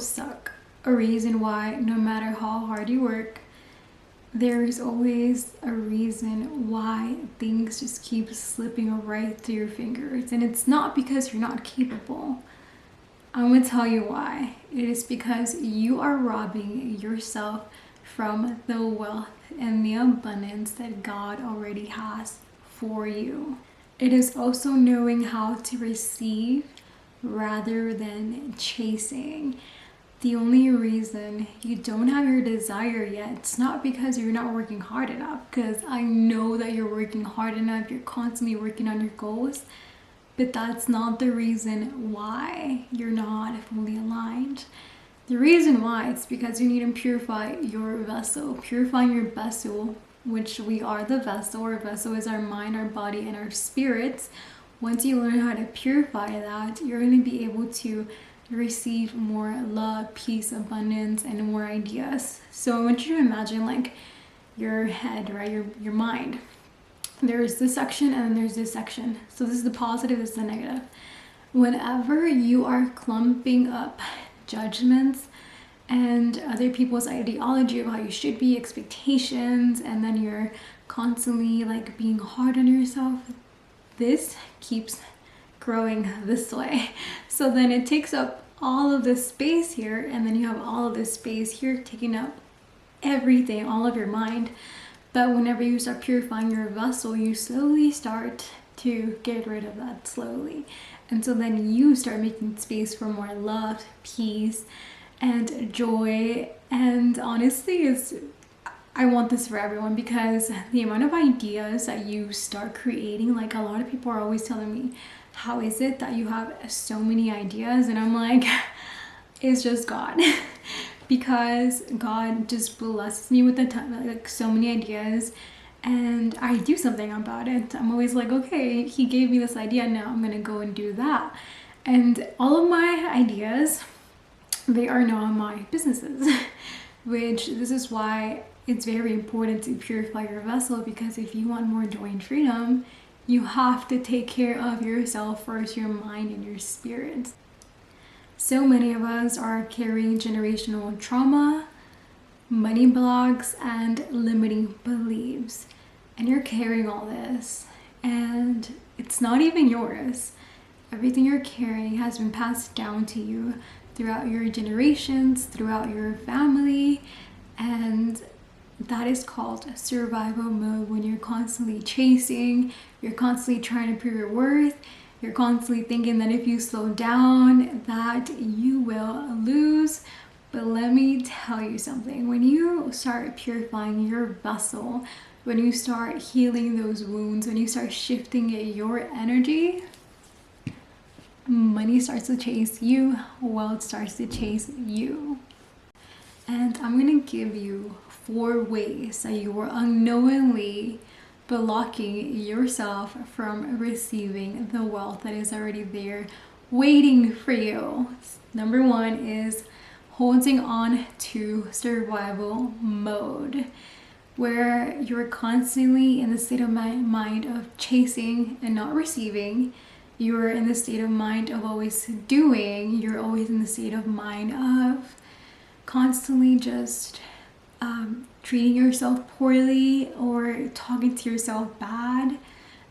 stuck. A reason why no matter how hard you work, there's always a reason why things just keep slipping right through your fingers. And it's not because you're not capable. I'm going to tell you why. It is because you are robbing yourself from the wealth and the abundance that God already has for you. It is also knowing how to receive rather than chasing. The only reason you don't have your desire yet, it's not because you're not working hard enough, because I know that you're working hard enough, you're constantly working on your goals, but that's not the reason why you're not fully aligned. The reason why it's because you need to purify your vessel. Purifying your vessel, which we are the vessel. Our vessel is our mind, our body, and our spirits. Once you learn how to purify that, you're going to be able to receive more love, peace, abundance, and more ideas. So I want you to imagine like your head, right? Your mind. There's this section and then there's this section. So this is the positive, this is the negative. Whenever you are clumping up judgments and other people's ideology of how you should be, expectations, and then you're constantly like being hard on yourself, this keeps growing this way. So then it takes up all of this space here, and then you have all of this space here taking up everything, all of your mind. But whenever you start purifying your vessel, you slowly start to get rid of that slowly. And so then you start making space for more love, peace, and joy. And honestly, I want this for everyone, because the amount of ideas that you start creating, like a lot of people are always telling me, how is it that you have so many ideas? And I'm like, it's just God. Because God just blesses me with like so many ideas, and I do something about it. I'm always like, okay, he gave me this idea, now I'm gonna go and do that. And all of my ideas, they are now my businesses. Which this is why it's very important to purify your vessel, because if you want more joy and freedom, you have to take care of yourself first, your mind and your spirit. So many of us are carrying generational trauma, money blocks, and limiting beliefs. And you're carrying all this, and it's not even yours. Everything you're carrying has been passed down to you throughout your generations, throughout your family, and that is called survival mode. When you're constantly chasing, you're constantly trying to prove your worth, you're constantly thinking that if you slow down that you will lose. But let me tell you something, when you start purifying your vessel, when you start healing those wounds, when you start shifting your energy, money starts to chase you, wealth starts to chase you. And I'm gonna give you 4 ways that you are unknowingly blocking yourself from receiving the wealth that is already there waiting for you. Number 1 is holding on to survival mode, where you're constantly in the state of mind of chasing and not receiving. You're in the state of mind of always doing. You're always in the state of mind of constantly just treating yourself poorly or talking to yourself bad,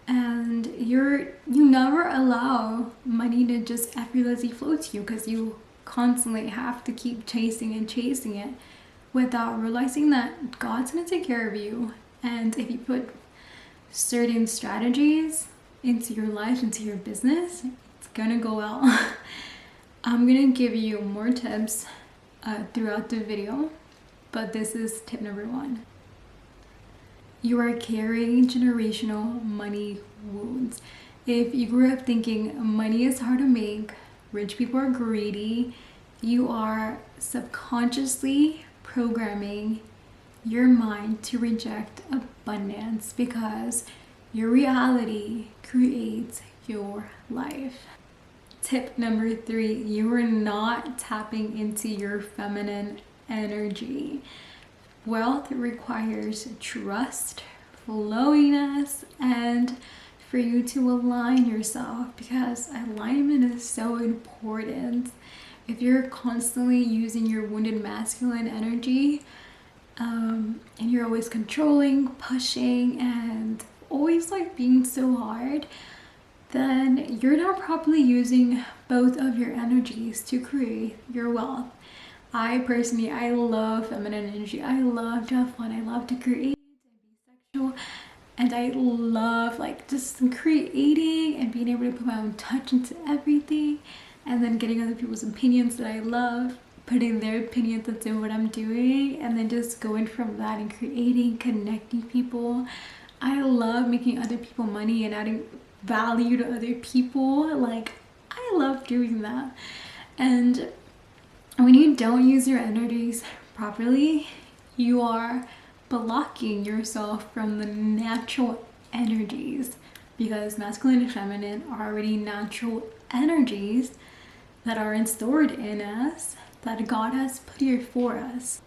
and you never allow money to just effortlessly flow to you, because you constantly have to keep chasing it without realizing that God's gonna take care of you. And if you put certain strategies into your life, into your business, it's gonna go well. I'm gonna give you more tips throughout the video, but this is tip number 1. You are carrying generational money wounds. If you grew up thinking money is hard to make, rich people are greedy, you are subconsciously programming your mind to reject abundance, because your reality creates your life. Tip number 3, you are not tapping into your feminine energy. Wealth requires trust, flowiness, and for you to align yourself, because alignment is so important. If you're constantly using your wounded masculine energy, and you're always controlling, pushing, and always like being so hard, then you're not properly using both of your energies to create your wealth. I personally, I love feminine energy. I love to have fun. I love to create and be sexual. And I love like just creating and being able to put my own touch into everything, and then getting other people's opinions that I love, putting their opinions into what I'm doing, and then just going from that and creating, connecting people. I love making other people money and adding value to other people. Like, I love doing that. And when you don't use your energies properly, you are blocking yourself from the natural energies, because masculine and feminine are already natural energies that are stored in us, that God has put here for us.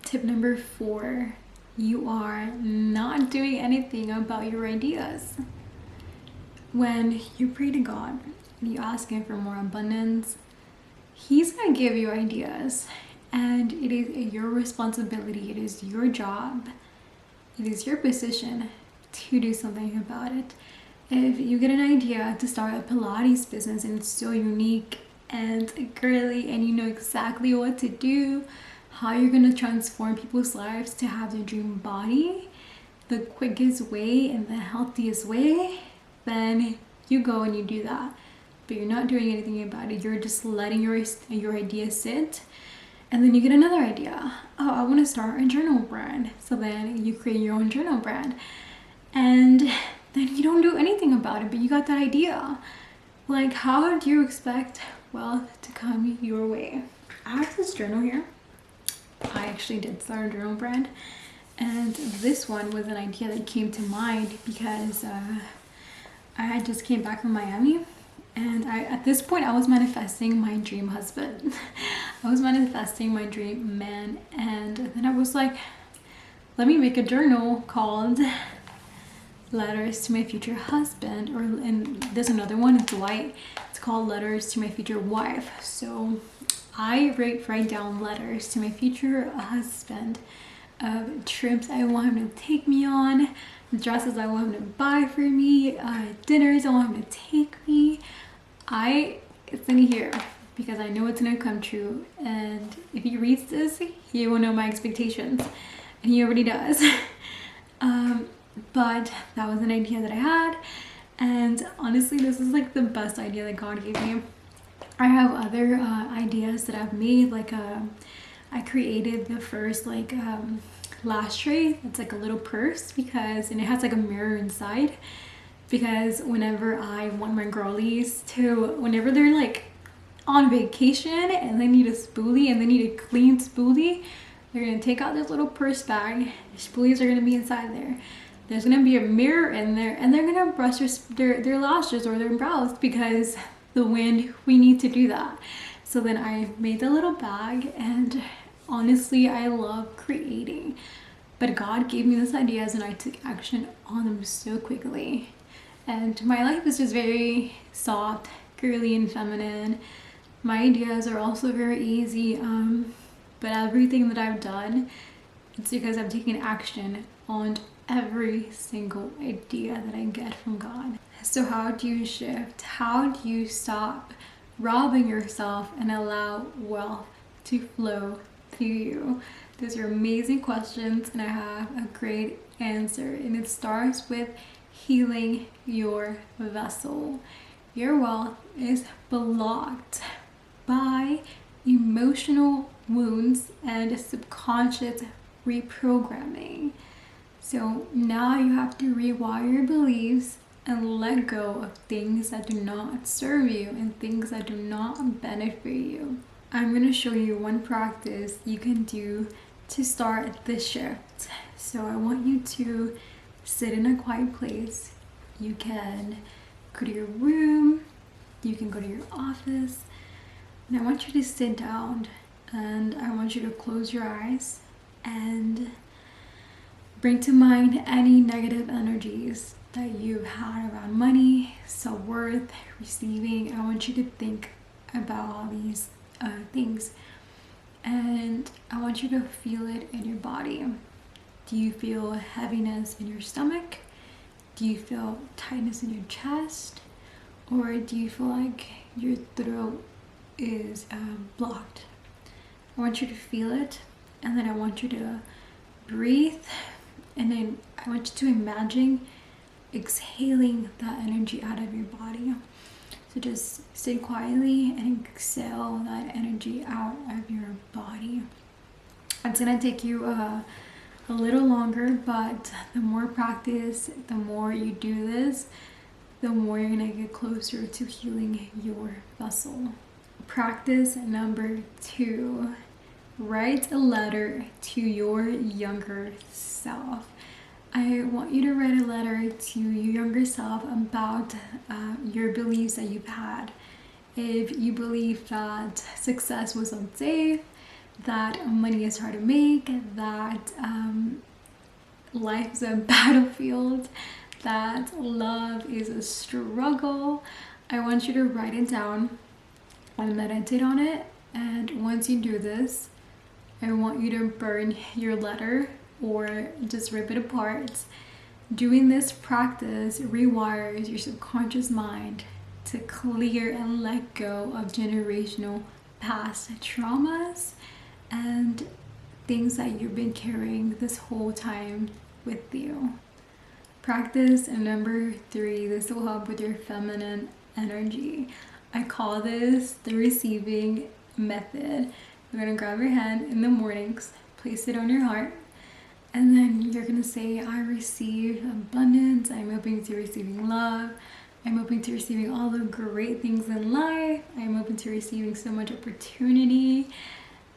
Tip number 4, you are not doing anything about your ideas. When you pray to God and you ask Him for more abundance, He's going to give you ideas, and it is your responsibility, it is your job, it is your position to do something about it. If you get an idea to start a Pilates business and it's so unique and girly, and you know exactly what to do, how you're going to transform people's lives to have their dream body the quickest way and the healthiest way, then you go and you do that. But you're not doing anything about it. You're just letting your idea sit. And then you get another idea. Oh, I want to start a journal brand. So then you create your own journal brand. And then you don't do anything about it, but you got that idea. Like, how do you expect wealth to come your way? I have this journal here. I actually did start a journal brand. And this one was an idea that came to mind because I had just came back from Miami. And at this point, I was manifesting my dream husband. I was manifesting my dream man. And then I was like, let me make a journal called Letters to My Future Husband. And there's another one, it's white. It's called Letters to My Future Wife. So I write down letters to my future husband of trips I want him to take me on, dresses I want him to buy for me, dinners I want him to take me. It's in here because I know it's gonna come true, and if he reads this, he will know my expectations, and he already does. But that was an idea that I had, and honestly, this is like the best idea that God gave me. I have other ideas that I've made, like I created the first like lash tray. It's like a little purse and it has like a mirror inside, because whenever I want my girlies to, whenever they're like on vacation and they need a spoolie and they need a clean spoolie, they're gonna take out this little purse bag. The spoolies are gonna be inside there. There's gonna be a mirror in there, and they're gonna brush their lashes or their brows, because the wind, we need to do that. So then I made the little bag, and honestly, I love creating. But God gave me these ideas and I took action on them so quickly. And my life is just very soft, girly, and feminine. My ideas are also very easy, but everything that I've done, it's because I've taken action on every single idea that I get from God. So how do you shift? How do you stop robbing yourself and allow wealth to flow to you? Those are amazing questions, and I have a great answer. And it starts with healing your vessel. Your wealth is blocked by emotional wounds and subconscious reprogramming. So now you have to rewire your beliefs and let go of things that do not serve you and things that do not benefit you. I'm going to show you one practice you can do to start this shift. So I want you to sit in a quiet place. You can go to your room, you can go to your office, and I want you to sit down, and I want you to close your eyes and bring to mind any negative energies that you've had around money, self-worth, receiving. I want you to think about all these things. And I want you to feel it in your body. Do you feel heaviness in your stomach? Do you feel tightness in your chest? Or do you feel like your throat is blocked? I want you to feel it, and then I want you to breathe, and then I want you to imagine exhaling that energy out of your body. So just sit quietly and exhale that energy out of your body. It's gonna take you a little longer, but the more practice, the more you do this, the more you're gonna get closer to healing your vessel. Practice number 2, write a letter to your younger self. I want you to write a letter to your younger self about your beliefs that you've had. If you believe that success was unsafe, that money is hard to make, that life is a battlefield, that love is a struggle, I want you to write it down and meditate on it. And once you do this, I want you to burn your letter or just rip it apart. Doing this practice rewires your subconscious mind to clear and let go of generational past traumas and things that you've been carrying this whole time with you. Practice number 3, this will help with your feminine energy. I call this the receiving method. You're gonna grab your hand in the mornings, place it on your heart, and then you're gonna say, I receive abundance, I'm open to receiving love, I'm open to receiving all the great things in life, I'm open to receiving so much opportunity,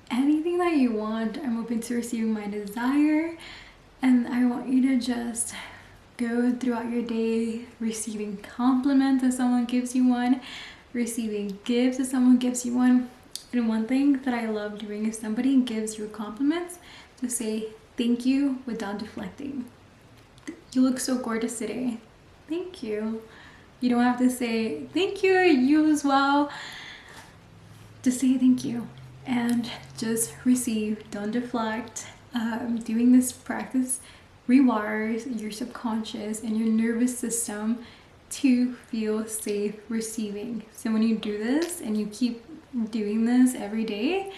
anything that you want, I'm open to receiving my desire. And I want you to just go throughout your day receiving compliments if someone gives you one, receiving gifts if someone gives you one. And one thing that I love doing is somebody gives you compliments, to say thank you without deflecting. You look so gorgeous today. Thank you. You don't have to say thank you, you as well. Just say thank you and just receive, don't deflect. Doing this practice rewires your subconscious and your nervous system to feel safe receiving. So when you do this and you keep doing this every day,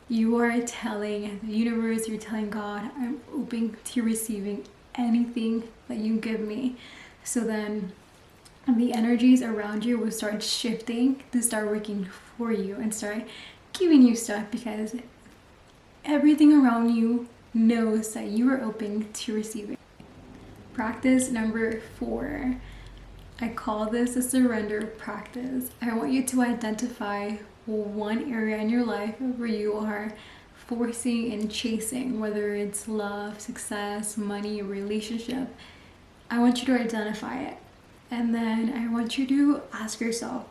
you are telling the universe, you're telling God, I'm open to receiving anything that you give me. So then the energies around you will start shifting to start working for you and start giving you stuff, because everything around you knows that you are open to receiving. Practice number 4. I call this a surrender practice. I want you to identify one area in your life where you are forcing and chasing, whether it's love, success, money, relationship. I want you to identify it. And then I want you to ask yourself,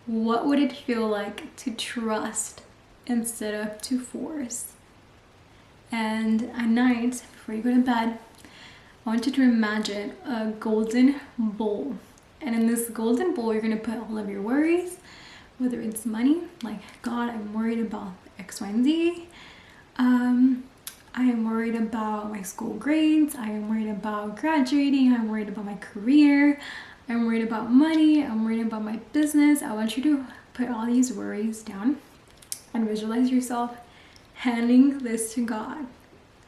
what would it feel like to trust instead of to force? And at night, before you go to bed, I want you to imagine a golden bowl. And in this golden bowl, you're going to put all of your worries, whether it's money, like, God, I'm worried about X, Y, and Z. I am worried about my school grades. I am worried about graduating. I'm worried about my career. I'm worried about money. I'm worried about my business. I want you to put all these worries down and visualize yourself handing this to God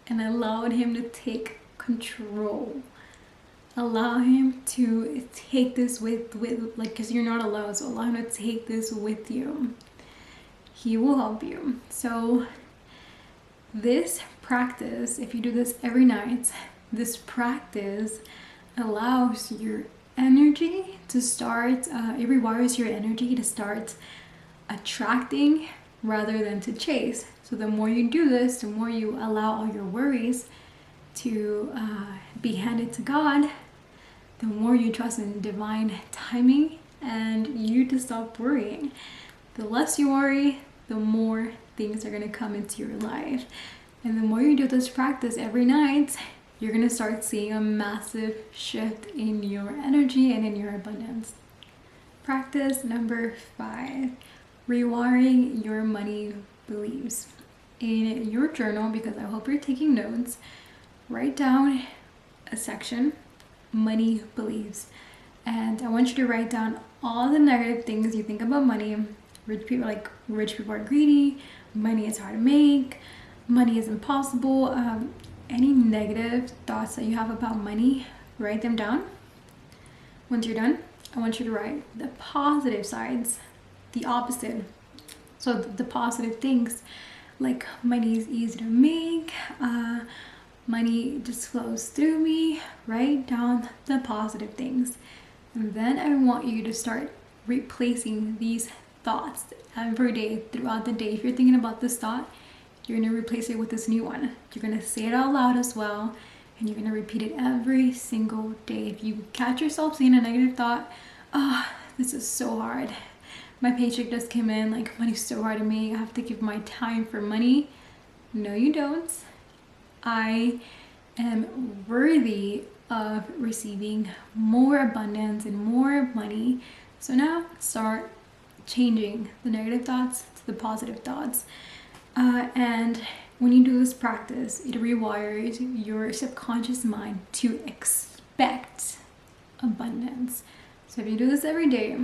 and allowing Him to take control. Allow Him to take this with because you're not alone, so allow Him to take this with you. He will help you. So this practice, if you do this every night, this practice allows your energy to start, it rewires your energy to start attracting rather than to chase. So the more you do this, the more you allow all your worries to be handed to God, the more you trust in divine timing and you to stop worrying. The less you worry, the more things are going to come into your life. And the more you do this practice every night, you're going to start seeing a massive shift in your energy and in your abundance. Practice number 5. rewiring your money beliefs. In your journal, because I hope you're taking notes, write down a section, money beliefs. And I want you to write down all the negative things you think about money. Rich people are greedy, money is hard to make, money is impossible. Any negative thoughts that you have about money, write them down. Once you're done, I want you to write the positive sides, the opposite. So the positive things, like money is easy to make, money just flows through me. Write down the positive things. And then I want you to start replacing these thoughts every day throughout the day. If you're thinking about this thought, you're going to replace it with this new one. You're going to say it out loud as well, and you're going to repeat it every single day. If you catch yourself saying a negative thought, this is so hard, my paycheck just came in, like money's so hard to make, I have to give my time for money. No, you don't. I am worthy of receiving more abundance and more money. So now start changing the negative thoughts to the positive thoughts. And when you do this practice, it rewires your subconscious mind to expect abundance. So if you do this every day,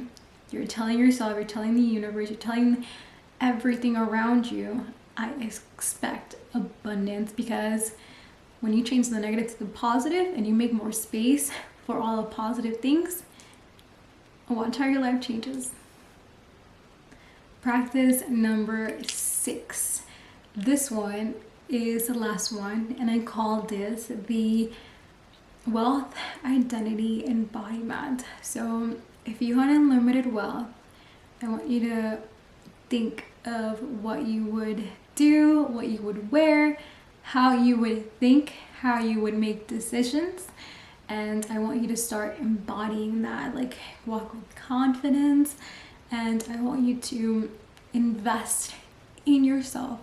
you're telling yourself, you're telling the universe, you're telling everything around you, I expect abundance. Because when you change the negative to the positive and you make more space for all the positive things, watch how your life changes. Practice number 6. This one is the last one, and I call this the wealth identity embodiment. So if you want unlimited wealth, I want you to think of what you would do, what you would wear, how you would think, how you would make decisions. And I want you to start embodying that, like walk with confidence. And I want you to invest in yourself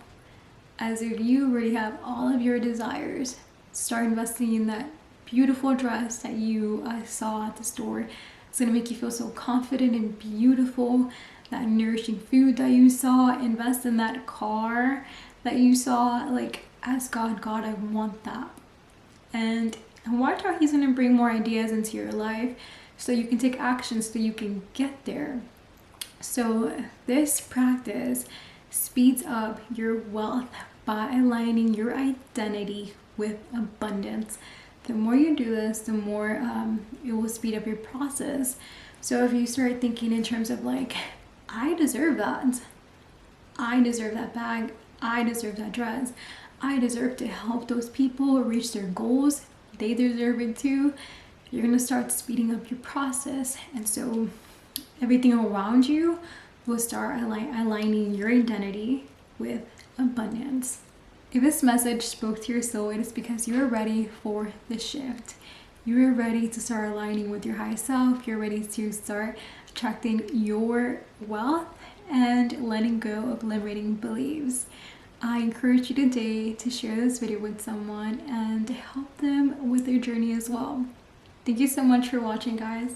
as if you already have all of your desires. Start investing in that beautiful dress that you saw at the store. It's gonna make you feel so confident and beautiful. That nourishing food that you saw, invest in that car that you saw. Like, ask God, I want that. And watch how He's gonna bring more ideas into your life so you can take action, so you can get there. So this practice speeds up your wealth by aligning your identity with abundance. The more you do this, the more it will speed up your process. So if you start thinking in terms of like, I deserve that. I deserve that bag. I deserve that dress. I deserve to help those people reach their goals. They deserve it too. You're going to start speeding up your process. And so everything around you will start aligning your identity with abundance. If this message spoke to your soul, it is because you are ready for the shift. You are ready to start aligning with your high self. You're ready to start attracting your wealth and letting go of limiting beliefs. I encourage you today to share this video with someone and help them with their journey as well. Thank you so much for watching, guys.